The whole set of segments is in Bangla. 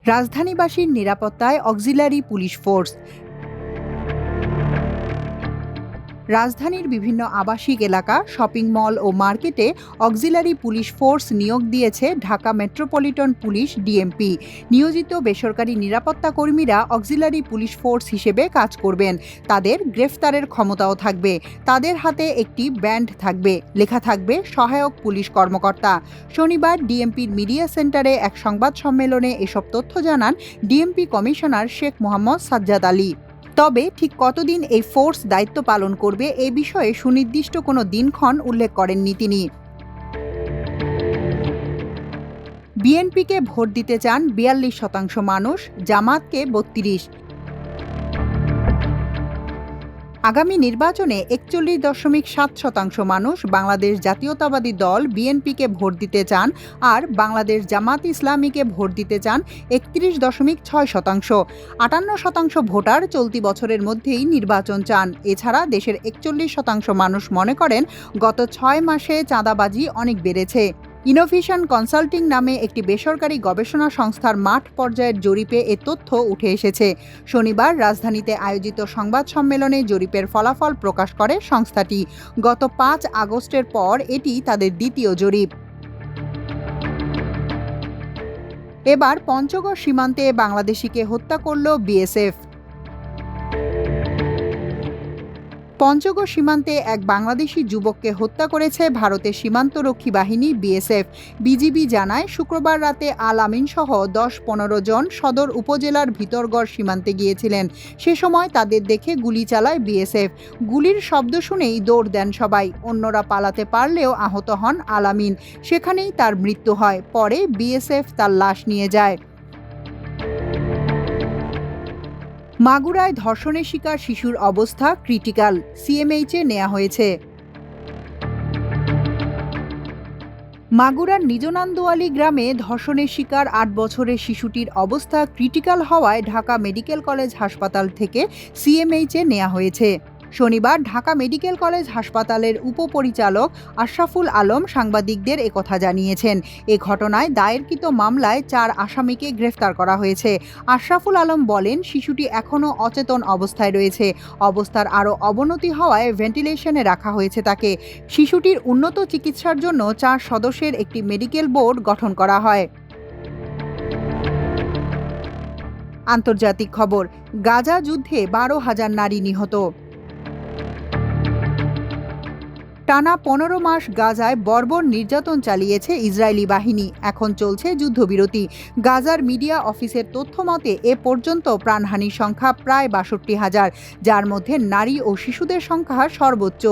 রাজধানীবাসীর নিরাপত্তায় অক্সিলারি পুলিশ ফোর্স। রাজধানীর বিভিন্ন আবাসিক এলাকা, শপিং মল ও মার্কেটে অক্সিলারি পুলিশ ফোর্স নিয়োগ দিয়েছে ঢাকা মেট্রোপলিটন পুলিশ ডিএমপি। নিয়োজিত বেসরকারি নিরাপত্তা কর্মীরা অক্সিলারি পুলিশ ফোর্স হিসেবে কাজ করবেন। তাদের গ্রেফতারের ক্ষমতাও থাকবে। তাদের হাতে একটি ব্যান্ড থাকবে, লেখা থাকবে সহায়ক পুলিশ কর্মকর্তা। শনিবার ডিএমপির মিডিয়া সেন্টারে এক সংবাদ সম্মেলনে এসব তথ্য জানান ডিএমপি কমিশনার শেখ মোহাম্মদ সাজ্জাদ আলী। তবে ঠিক কতদিন এই ফোর্স দায়িত্ব পালন করবে এ বিষয়ে সুনির্দিষ্ট কোনো দিনক্ষণ উল্লেখ করেননি তিনি। বিএনপিকে ভোট দিতে চান ৪২% মানুষ, জামাতকে ৩২%। আগামী নির্বাচনে ৪১.৭% মানুষ বাংলাদেশ জাতীয়তাবাদী দল বিএনপিকে ভোট দিতে চান, আর বাংলাদেশ জামাত ইসলামীকে ভোট দিতে চান ৩১.৬%। ৫৮% ভোটার চলতি বছরের মধ্যেই নির্বাচন চান। এছাড়া দেশের ৪১% মানুষ মনে করেন গত ৬ মাসে চাঁদাবাজি অনেক বেড়েছে। ইনোভেশন কনসাল্টিং নামে একটি বেসরকারি গবেষণা সংস্থার মাঠ পর্যায়ের জরিপে এ তথ্য উঠে এসেছে। শনিবার রাজধানীতে আয়োজিত সংবাদ সম্মেলনে জরিপের ফলাফল প্রকাশ করে সংস্থাটি। গত ৫ আগস্টের পর এটি তাদের দ্বিতীয় জরিপ। এবার পঞ্চগড় সীমান্তে বাংলাদেশিকে হত্যা করল বিএসএফ। পঞ্চগড় সীমান্তে এক বাংলাদেশি যুবককে হত্যা করেছে ভারতের সীমান্তরক্ষী বাহিনী বিএসএফ। বিজিবি জানায়, শুক্রবার রাতে আল আমিন সহ ১০-১৫ জন সদর উপজেলার ভিতরগড় সীমান্তে গিয়েছিলেন। সে সময় তাদের দেখে গুলি চালায় বিএসএফ। গুলির শব্দ শুনেই দৌড় দেন সবাই। অন্যরা পালাতে পারলেও আহত হন আল আমিন। সেখানেই তার মৃত্যু হয়। পরে বিএসএফ তার লাশ নিয়ে যায়। মাগুরায় ধর্ষণের শিকার শিশুর অবস্থা ক্রিটিক্যাল, সিএমএইচে নেওয়া হয়েছে। মাগুরার নিজনান্দোয়ালি গ্রামে ধর্ষণের শিকার ৮ বছরের শিশুটির অবস্থা ক্রিটিক্যাল হওয়ায় ঢাকা মেডিকেল কলেজ হাসপাতাল থেকে সিএমএইচে নেওয়া হয়েছে। শনিবার ঢাকা মেডিকেল কলেজ হাসপাতালের উপপরিচালক আশরাফুল আলম সাংবাদিকদের একথা জানিয়েছেন। এ ঘটনায় দায়েরকৃত মামলায় ৪ আসামিকে গ্রেফতার করা হয়েছে। আশরাফুল আলম বলেন, শিশুটি এখনও অচেতন অবস্থায় রয়েছে। অবস্থার আরও অবনতি হওয়ায় ভেন্টিলেশনে রাখা হয়েছে তাকে। শিশুটির উন্নত চিকিৎসার জন্য ৪ সদস্যের একটি মেডিকেল বোর্ড গঠন করা হয়। আন্তর্জাতিক খবর। গাজা যুদ্ধে ১২,০০০ নারী নিহত। টানা ১৫ মাস গাজায় বর্বর নির্যাতন চালিয়েছে ইসরায়েলি বাহিনী। এখন চলছে যুদ্ধবিরতি। গাজার মিডিয়া অফিসের তথ্য মতে এ পর্যন্ত প্রাণহানির সংখ্যা প্রায় ৬২,০০০, যার মধ্যে নারী ও শিশুদের সংখ্যা সর্বোচ্চ।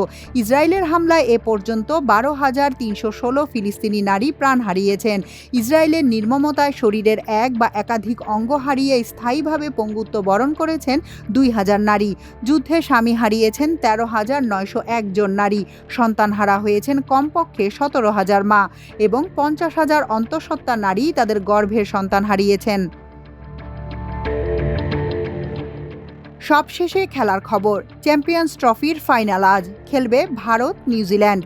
ইসরায়েলের হামলায় এ পর্যন্ত ১২,৩১৬ ফিলিস্তিনি নারী প্রাণ হারিয়েছেন। ইসরায়েলের নির্মমতায় শরীরের এক বা একাধিক অঙ্গ হারিয়ে স্থায়ীভাবে পঙ্গুত্ব বরণ করেছেন ২,০০০ নারী। যুদ্ধে স্বামী হারিয়েছেন ১৩,৯০১ জন নারী। সন্তানহারা হয়েছেন কমপক্ষে ১৭,০০০ মা এবং ৫০,০০০ অন্তঃসত্ত্বা নারী তাদের গর্ভের সন্তান হারিয়েছেন। সবশেষে খেলার খবর। চ্যাম্পিয়ন্স ট্রফির ফাইনাল আজ। খেলবে ভারত নিউজিল্যান্ড।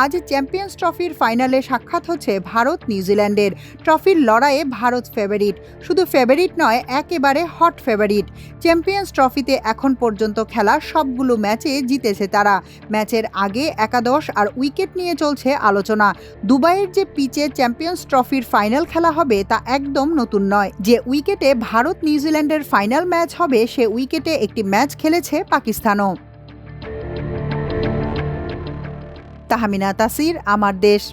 আজ চ্যাম্পিয়ন্স ট্রফির ফাইনালে সাক্ষাৎ হচ্ছে ভারত নিউজিল্যান্ডের। ট্রফির লড়াইয়ে ভারত ফেভারিট। শুধু ফেভারিট নয়, একেবারে হট ফেভারিট। চ্যাম্পিয়ন্স ট্রফিতে এখন পর্যন্ত খেলা সবগুলো ম্যাচে জিতেছে তারা। ম্যাচের আগে একাদশ আর উইকেট নিয়ে চলছে আলোচনা। দুবাইয়ের যে পিচে চ্যাম্পিয়ন্স ট্রফির ফাইনাল খেলা হবে তা একদম নতুন নয়। যে উইকেটে ভারত নিউজিল্যান্ডের ফাইনাল ম্যাচ হবে সে উইকেটে একটি ম্যাচ খেলেছে পাকিস্তানও। তাহমিনা তাসির, আমার দেশ।